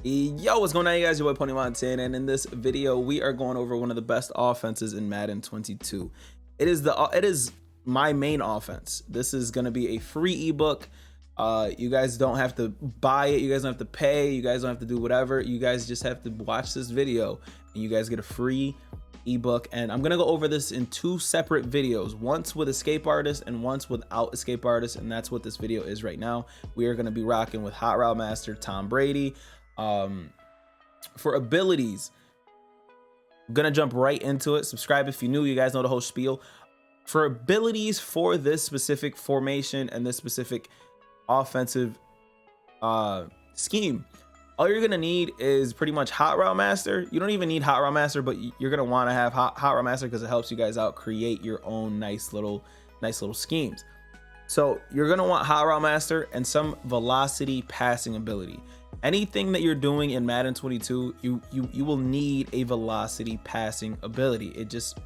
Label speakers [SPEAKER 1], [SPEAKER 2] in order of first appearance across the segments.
[SPEAKER 1] Yo, what's going on, you guys? Your boy Pwny, and in this video we are going over one of the best offenses in Madden 22. It is my main offense. This is going to be a free ebook. You guys don't have to buy it, you guys don't have to pay, you guys don't have to do whatever. You guys just have to watch this video and you guys get a free ebook. And I'm gonna go over this in two separate videos, once with escape artist and once without escape artist, and that's what this video is right now. We are going to be rocking with Hot Route Master Tom Brady. For abilities, I'm gonna jump right into it. Subscribe if you're new, you guys know the whole spiel. For abilities for this specific formation and this specific offensive scheme, all you're gonna need is pretty much Hot Route Master. You don't even need Hot Route Master, but you're gonna want to have Hot Route Master because it helps you guys out create your own nice little schemes. So you're gonna want Hot Route Master and some velocity passing ability. Anything that you're doing in Madden 22, you will need a velocity passing ability. It just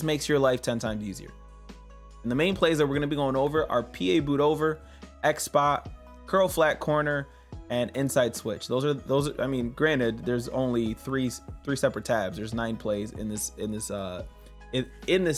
[SPEAKER 1] makes your life 10 times easier. And the main plays that we're going to be going over are PA boot over, X spot, curl flat corner, and inside switch. Those are I mean, granted, there's only three separate tabs. There's 9 plays in this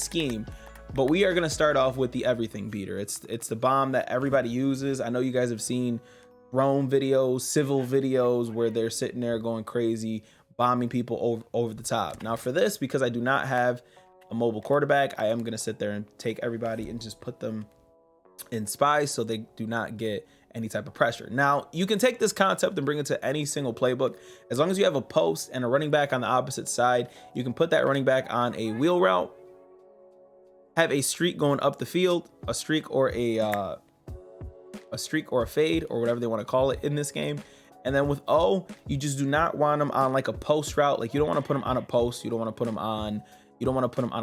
[SPEAKER 1] scheme, but we are going to start off with the everything beater. It's the bomb that everybody uses. I know you guys have seen Rome videos, civil videos where they're sitting there going crazy, bombing people over the top. Now for this, because I do not have a mobile quarterback, I am going to sit there and take everybody and just put them in spies so they do not get any type of pressure. Now you can take this concept and bring it to any single playbook. As long as you have a post and a running back on the opposite side, you can put that running back on a wheel route, have a streak going up the field, a streak or a fade or whatever they want to call it in this game. And then with O, you just do not want them on like a post route. Like you don't want to put them on a post, you don't want to put them on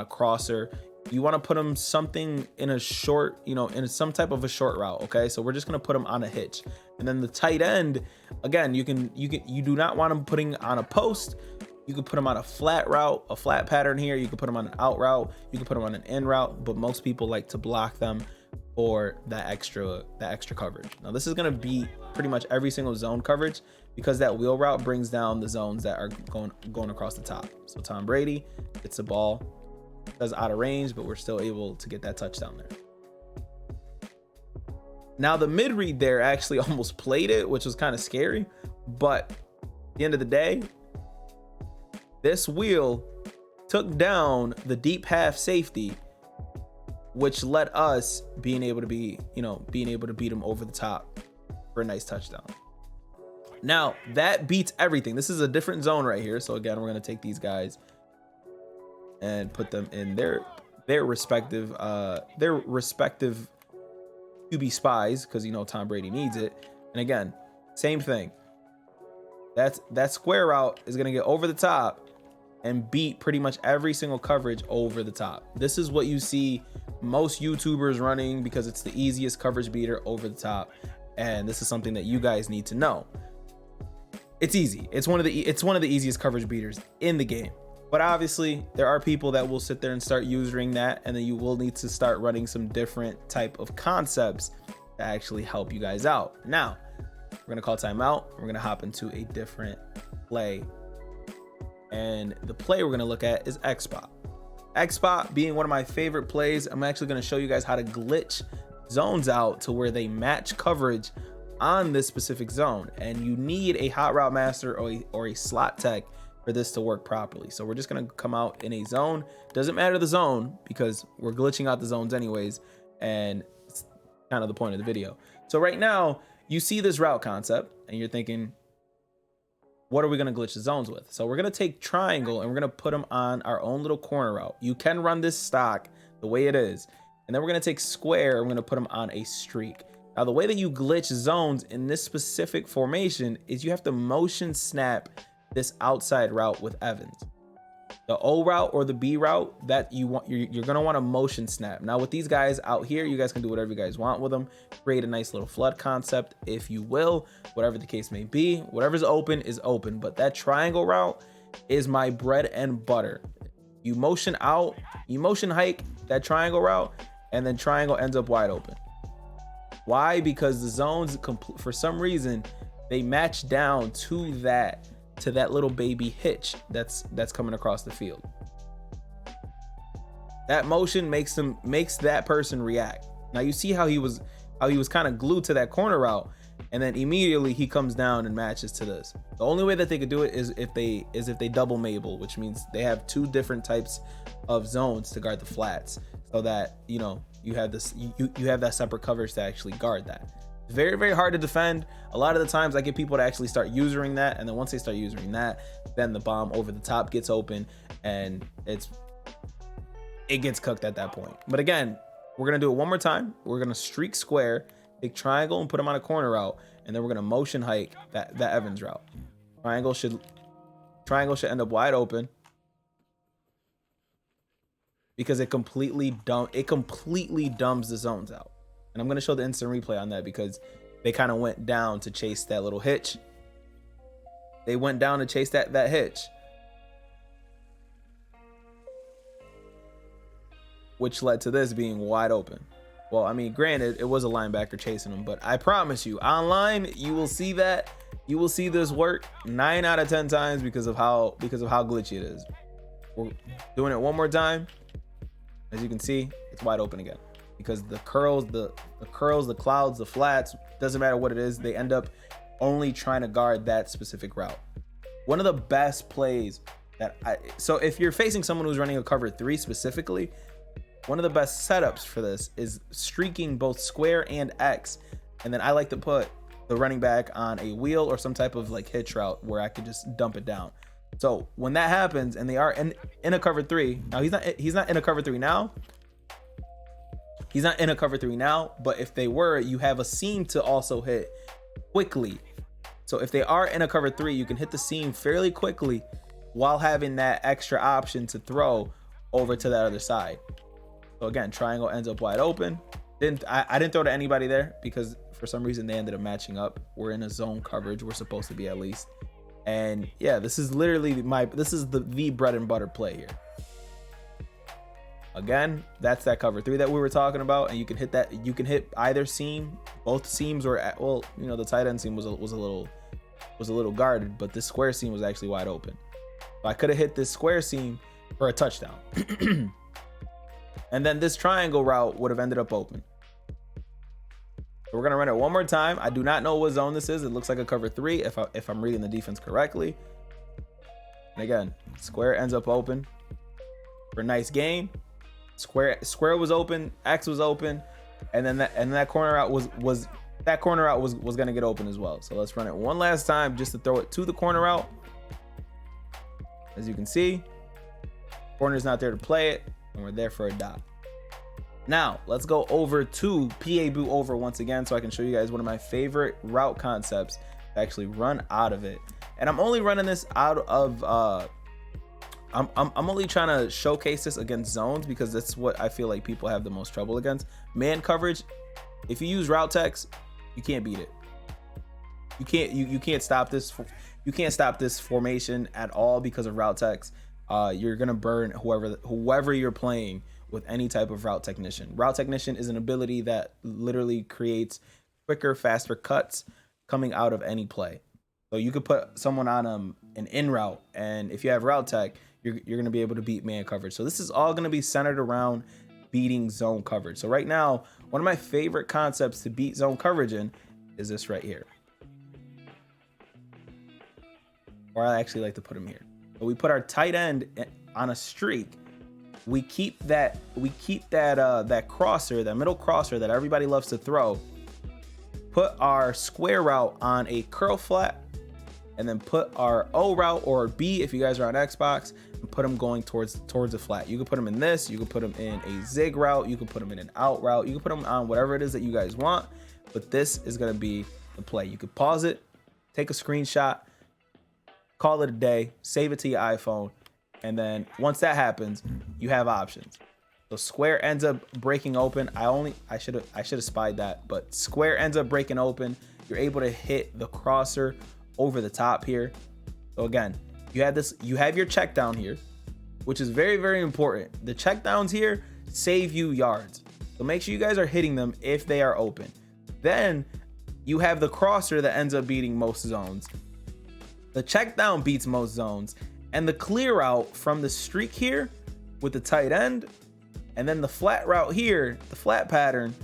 [SPEAKER 1] a crosser. You want to put them something in a short, in some type of a short route. Okay, so we're just going to put them on a hitch. And then the tight end, again, you do not want them putting on a post. You could put them on a flat route, a flat pattern here. You could put them on an out route, you could put them on an in route, but most people like to block them or that extra coverage. Now this is going to be pretty much every single zone coverage because that wheel route brings down the zones that are going across the top. So Tom Brady gets the ball, does out of range, but we're still able to get that touchdown there. Now the mid read there actually almost played it, which was kind of scary, but at the end of the day, this wheel took down the deep half safety, which let us being able to beat him over the top for a nice touchdown. Now that beats everything. This is a different zone right here. So again, we're going to take these guys and put them in their respective QB spies, because Tom Brady needs it. And again, same thing. That square route is going to get over the top and beat pretty much every single coverage over the top. This is what you see most YouTubers running because it's the easiest coverage beater over the top, and this is something that you guys need to know. It's easy. It's one of the easiest coverage beaters in the game. But obviously, there are people that will sit there and start using that, and then you will need to start running some different type of concepts to actually help you guys out. Now, we're gonna call timeout. We're gonna hop into a different play. And the play we're going to look at is X spot. X spot being one of my favorite plays. I'm actually going to show you guys how to glitch zones out to where they match coverage on this specific zone. And you need a Hot Route Master or a slot tech for this to work properly. So we're just going to come out in a zone. Doesn't matter the zone because we're glitching out the zones anyways. And it's kind of the point of the video. So right now you see this route concept and you're thinking, what are we going to glitch the zones with? So we're going to take triangle and we're going to put them on our own little corner route. You can run this stock the way it is. And then we're going to take square and we're going to put them on a streak. Now, the way that you glitch zones in this specific formation is you have to motion snap this outside route with Evans. The O route or the B route that you're going to want to motion snap. Now with these guys out here, you guys can do whatever you guys want with them. Create a nice little flood concept, if you will, whatever the case may be. Whatever's open is open, but that triangle route is my bread and butter. You motion out, you motion hike that triangle route, and then triangle ends up wide open. Why? Because the zones, for some reason, they match down to that little baby hitch that's coming across the field. That motion makes that person react. Now you see how he was kind of glued to that corner route, and then immediately he comes down and matches to this. The only way that they could do it is if they double Mabel, which means they have two different types of zones to guard the flats, so that you have this you have that separate coverage to actually guard that. It's very, very hard to defend. A lot of the times I get people to actually start using that, and then once they start using that, then the bomb over the top gets open, and it gets cooked at that point. But again, we're gonna do it one more time. We're gonna streak square, take triangle and put him on a corner route, and then we're gonna motion hike that Evans route. Triangle should end up wide open because it completely dumbs the zones out. And I'm gonna show the instant replay on that because they kind of went down to chase that little hitch. They went down to chase that hitch, which led to this being wide open. Well, I mean, granted, it was a linebacker chasing him, but I promise you, online, you will see that. You will see this work 9 out of 10 times because of how glitchy it is. We're doing it one more time. As you can see, it's wide open again because the curls, the clouds, the flats, doesn't matter what it is, they end up only trying to guard that specific route. One of the best plays so if you're facing someone who's running a cover 3 specifically, one of the best setups for this is streaking both square and X. And then I like to put the running back on a wheel or some type of like hitch route where I could just dump it down. So when that happens and they are in a cover 3, now he's not in a cover 3 now. He's not in a cover 3 now, but if they were, you have a seam to also hit quickly. So if they are in a cover 3, you can hit the seam fairly quickly while having that extra option to throw over to that other side. So again, triangle ends up wide open. I didn't throw to anybody there because for some reason they ended up matching up. We're in a zone coverage. We're supposed to be at least. And yeah, this is literally the bread and butter play here. Again, that's that cover 3 that we were talking about, and you can hit that. You can hit either seam. Both seams were at, well, the tight end seam was a little guarded, but this square seam was actually wide open. So I could have hit this square seam for a touchdown. And then this triangle route would have ended up open. So we're gonna run it one more time. I do not know what zone this is. It looks like a cover 3 if I'm reading the defense correctly. And again, square ends up open for a nice gain. Square was open, X was open, and then that corner route was gonna get open as well. So let's run it one last time just to throw it to the corner route. As you can see, corner's not there to play it, and we're there for a dot. Now let's go over to Pwny over once again so I can show you guys one of my favorite route concepts to actually run out of it. And I'm only running this out of I'm only trying to showcase this against zones because that's what I feel like people have the most trouble against. Man coverage, if you use route text, you can't beat it. You can't stop this. You can't stop this formation at all because of route text. You're gonna burn whoever you're playing with any type of route technician. Route technician is an ability that literally creates quicker, faster cuts coming out of any play. So you could put someone on an in route, and if you have route tech, you're gonna be able to beat man coverage. So this is all gonna be centered around beating zone coverage. So right now, one of my favorite concepts to beat zone coverage in is this right here. Or I actually like to put him here. So we put our tight end on a streak. We keep that crosser, that middle crosser that everybody loves to throw. Put our square route on a curl flat, and then put our O route or B if you guys are on Xbox, and put them going towards the flat. You can put them in this, you can put them in a zig route, you can put them in an out route, you can put them on whatever it is that you guys want, but this is gonna be the play. You could pause it, take a screenshot, call it a day, save it to your iPhone, and then once that happens, you have options. So square ends up breaking open. I should have spied that, but square ends up breaking open. You're able to hit the crosser over the top here. So again, you have your check down here, which is very, very important. The check downs here save you yards. So make sure you guys are hitting them if they are open. Then you have the crosser that ends up beating most zones. The check down beats most zones, and the clear out from the streak here with the tight end, and then the flat route here, the flat pattern,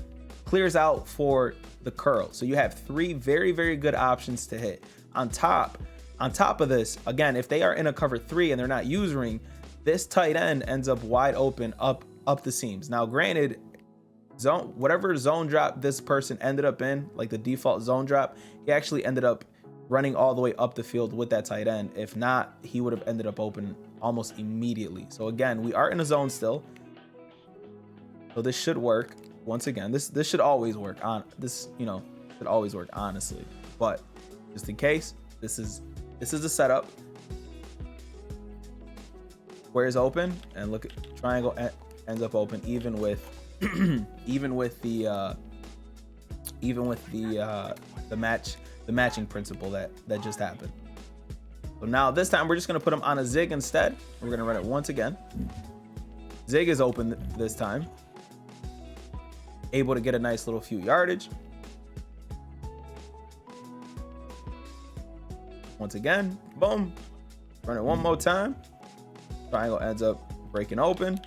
[SPEAKER 1] clears out for the curl. So you have 3 very, very good options to hit. On top of this, again, if they are in a cover 3 and they're not using, this tight end ends up wide open up the seams. Now, granted, whatever zone drop this person ended up in, like the default zone drop, he actually ended up running all the way up the field with that tight end. If not, he would have ended up open almost immediately. So again, we are in a zone still, so this should work. Once again, this should always work on this, you know, should always work, honestly, but just in case, this is the setup. Square's open, and look at triangle ends up open even with the matching principle that just happened. So now this time we're just gonna put them on a zig instead. We're gonna run it once again. Zig is open this time. Able to get a nice little few yardage. Once again, boom. Run it one more time. Triangle ends up breaking open.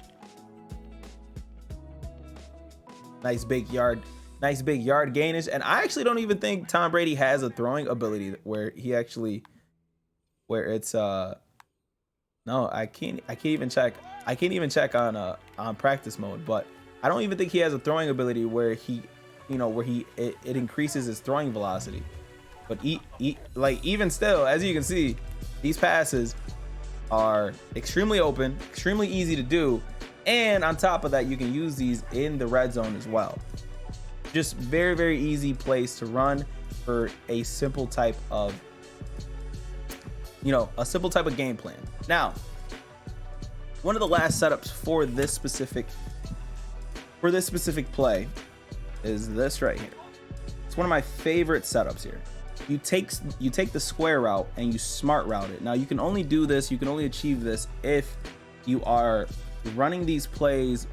[SPEAKER 1] Nice big yard gainage. And I actually don't even think Tom Brady has a throwing ability where it's no, I can't even check on practice mode, but I don't even think he has a throwing ability where it increases his throwing velocity. But like even still, as you can see, these passes are extremely open, extremely easy to do, and on top of that, you can use these in the red zone as well. Just very, very easy place to run for a simple type of game plan. Now, one of the last setups for this specific play is this right here. It's one of my favorite setups here. You take the square route and you smart route it. Now you can only do this, you can only achieve this if you are running these plays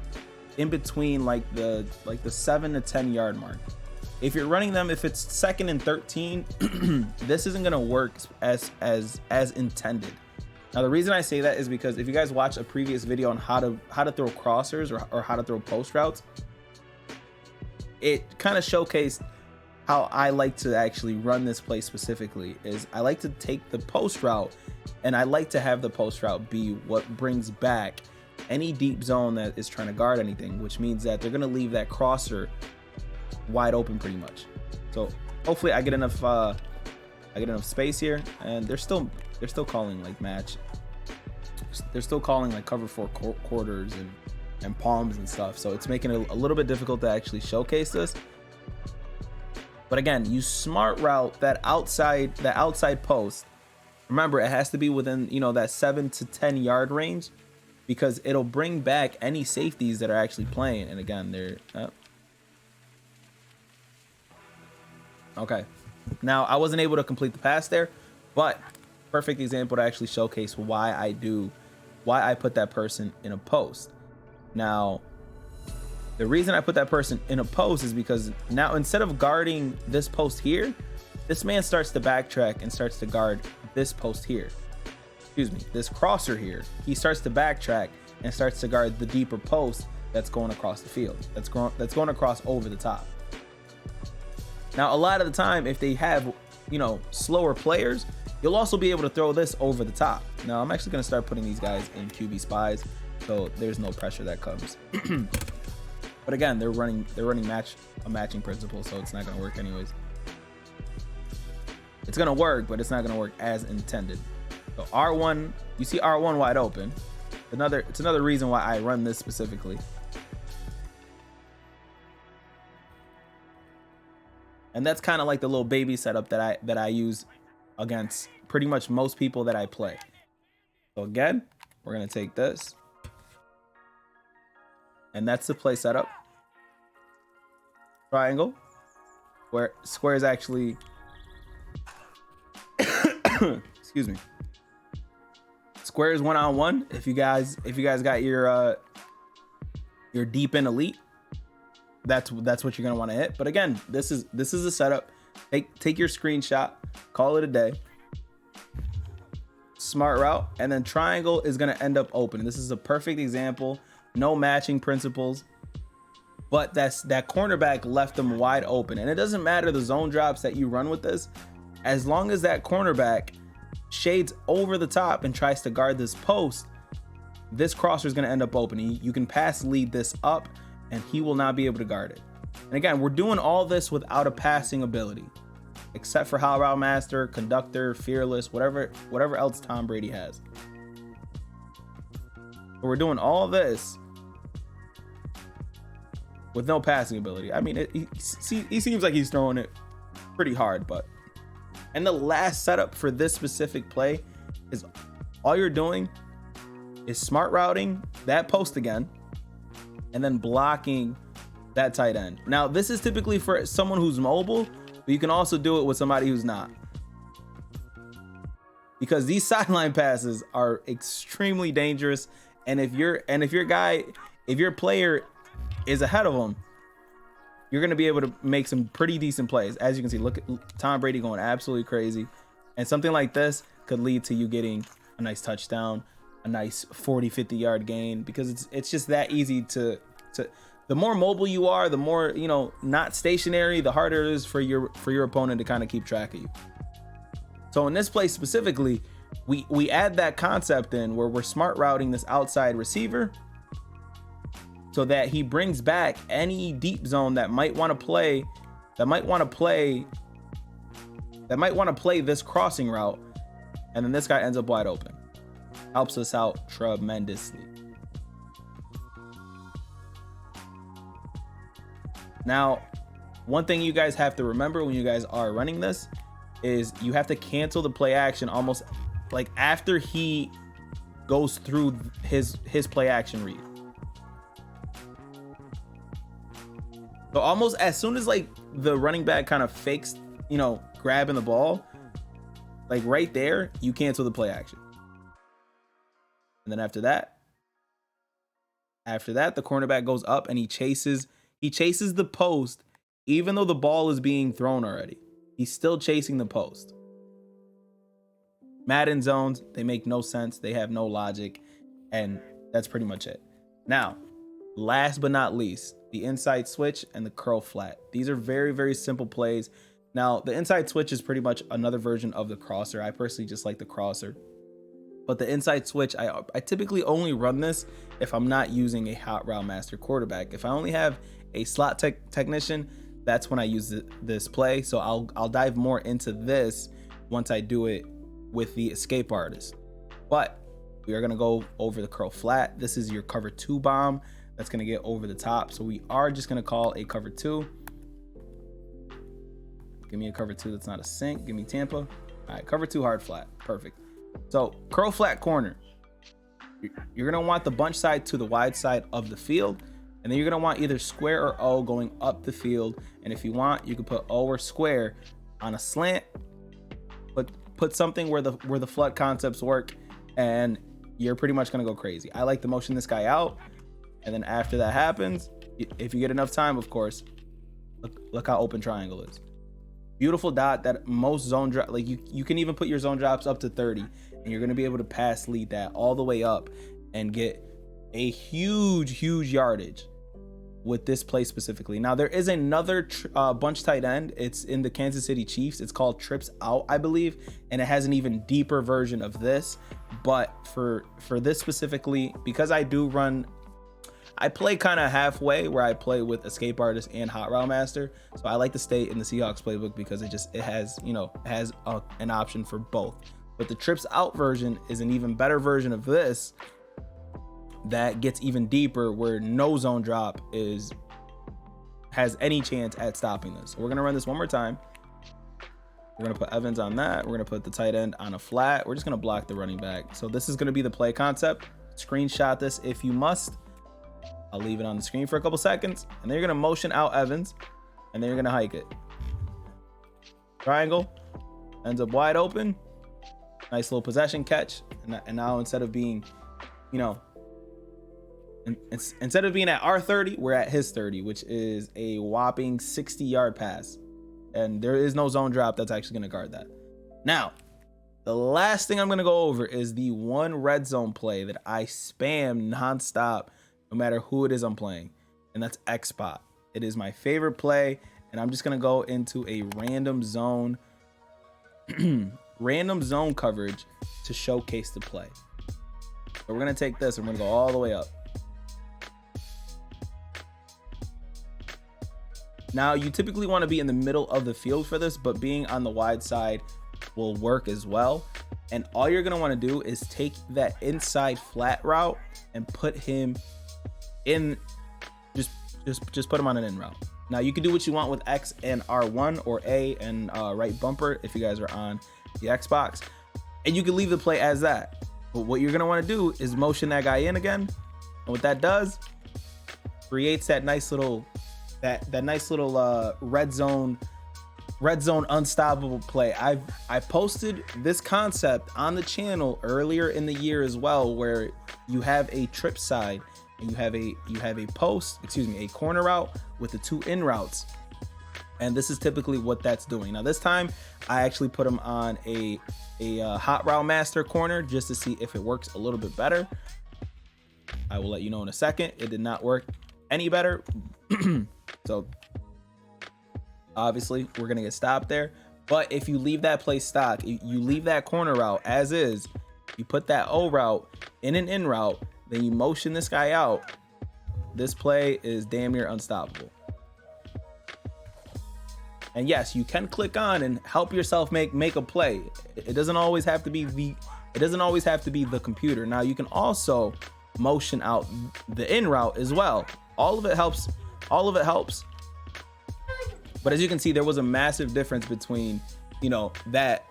[SPEAKER 1] in between like the 7 to 10 yard mark. If you're running them, if it's 2nd and 13, this isn't gonna work as intended. Now the reason I say that is because if you guys watch a previous video on how to throw crossers or how to throw post routes, it kind of showcased how I like to actually run this play specifically. Is I like to take the post route and I like to have the post route be what brings back any deep zone that is trying to guard anything, which means that they're going to leave that crosser wide open pretty much. So hopefully I get enough space here, and they're still calling like match. They're still calling like cover 4 quarters and palms and stuff. So it's making it a little bit difficult to actually showcase this. But again, you smart route that outside post. Remember, it has to be within, that 7 to 10 yard range, because it'll bring back any safeties that are actually playing. And again, they're okay. Now I wasn't able to complete the pass there, but perfect example to actually showcase why I put that person in a post. Now, the reason I put that person in a post is because now instead of guarding this post here, this man starts to backtrack and starts to guard this post here. Excuse me, this crosser here. He starts to backtrack and starts to guard the deeper post that's going across the field. That's going across over the top. Now, a lot of the time, if they have, slower players, you'll also be able to throw this over the top. Now, I'm actually going to start putting these guys in QB spies, so there's no pressure that comes. But again, they're running a matching principle, so it's not going to work anyways. It's going to work, but it's not going to work as intended. So R1, you see R1 wide open. It's another reason why I run this specifically. And that's kind of like the little baby setup that I use against pretty much most people that I play. So again, we're going to take this. And that's the play setup. Triangle, where square is actually excuse me. Square is 1-on-1. If you guys got your deep in elite, that's what you're gonna want to hit. But again, this is a setup Take your screenshot, call it a day. Smart route, and then triangle is going to end up open. This is a perfect example. No matching principles, but that cornerback left them wide open. And it doesn't matter the zone drops that you run with this, as long as that cornerback shades over the top and tries to guard this post, this crosser is going to end up open. You can pass lead this up and he will not be able to guard it. And again, we're doing all this without a passing ability, except for Hot Route Master, Conductor, Fearless, whatever else Tom Brady has. But we're doing all this with no passing ability. I mean, he seems like he's throwing it pretty hard, but. And the last setup for this specific play is all you're doing is smart routing that post again, and then blocking that tight end. Now, this is typically for someone who's mobile, but you can also do it with somebody who's not, because these sideline passes are extremely dangerous. And if your player is ahead of them, you're going to be able to make some pretty decent plays. As you can see, look at Tom Brady going absolutely crazy. And something like this could lead to you getting a nice touchdown, a nice 40-50 yard gain, because it's just that easy to the more mobile you are, the more, not stationary, the harder it is for your opponent to kind of keep track of you. So in this play specifically, we add that concept in where we're smart routing this outside receiver so that he brings back any deep zone that might want to play this crossing route, and then this guy ends up wide open. Helps us out tremendously. Now, one thing you guys have to remember when you guys are running this is you have to cancel the play action almost like after he goes through his play action read. So almost as soon as like the running back kind of fakes, grabbing the ball, like right there, you cancel the play action. And then after that, the cornerback goes up and he chases the post, even though the ball is being thrown already. He's still chasing the post. Madden zones, they make no sense. They have no logic. And that's pretty much it. Now, last but not least, the inside switch and the curl flat. These are very, very simple plays. Now, the inside switch is pretty much another version of the crosser. I personally just like the crosser. But the inside switch, I typically only run this if I'm not using a Hot Route Master quarterback. If I only have a slot technician, that's when I use this play. So I'll dive more into this once I do it with the escape artist. But we are going to go over the curl flat. This is your cover 2 bomb that's going to get over the top. So we are just going to call a cover 2. Give me a cover 2 that's not a sink. Give me Tampa. All right, cover 2 hard flat. Perfect. So curl flat corner. You're going to want the bunch side to the wide side of the field. And then you're going to want either square or O going up the field. And if you want, you can put O or square on a slant. But put something where the flood concepts work, and you're pretty much going to go crazy. I like to motion this guy out. And then after that happens, if you get enough time, of course, look how open triangle is. Beautiful dot that most zone drop, like you can even put your zone drops up to 30, and you're going to be able to pass lead that all the way up and get a huge yardage with this play specifically. Now, there is another bunch tight end. It's in the Kansas City Chiefs. It's called trips out, I believe, and it has an even deeper version of this. But for this specifically, because I play kind of halfway where I play with escape artist and Hot Route Master. So I like to stay in the Seahawks playbook because it has an option for both. But the trips out version is an even better version of this that gets even deeper, where no zone drop has any chance at stopping this. So we're gonna run this one more time. We're gonna put Evans on that. We're gonna put the tight end on a flat. We're just gonna block the running back. So this is gonna be the play concept. Screenshot this if you must. I'll leave it on the screen for a couple seconds, and then you're gonna motion out Evans, and then you're gonna hike it. Triangle ends up wide open. Nice little possession catch, and now instead of being, instead of being at our 30, we're at his 30, which is a whopping 60-yard pass. and there is no zone drop that's actually going to guard that. Now, the last thing I'm going to go over is the one red zone play that I spam nonstop, no matter who it is I'm playing, and that's X spot. It is my favorite play, and I'm just going to go into a random zone coverage to showcase the play. So we're going to take this and we're going to go all the way up. Now, you typically want to be in the middle of the field for this, but being on the wide side will work as well. And all you're going to want to do is take that inside flat route and put him in, just put him on an in route. Now, you can do what you want with X and R1 or A and right bumper if you guys are on the Xbox. And you can leave the play as that. But what you're going to want to do is motion that guy in again. And what that does, creates that nice little red zone unstoppable play. I posted this concept on the channel earlier in the year as well, where you have a trip side and you have a corner route with the two in routes, and this is typically what that's doing. Now this time I actually put them on a hot route master corner just to see if it works a little bit better. I will let you know in a second. It did not work any better. So obviously we're gonna get stopped there. But if you leave that play stock, you leave that corner route as is, you put that O route in an in route, then you motion this guy out, this play is damn near unstoppable. And yes, you can click on and help yourself make a play. It doesn't always have to be the computer. Now you can also motion out the in route as well. All of it helps. But as you can see, there was a massive difference between, you know, that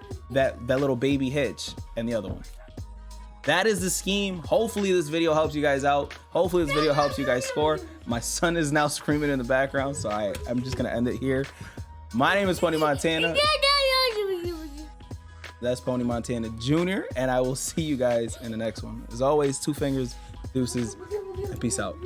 [SPEAKER 1] little baby hitch and the other one. That is the scheme. Hopefully this video helps you guys out. Hopefully this video helps you guys score. My son is now screaming in the background, so I'm just gonna end it here. My name is Pwny Montana. That's Pwny Montana Jr. And I will see you guys in the next one. As always, 2 fingers, deuces, and peace out.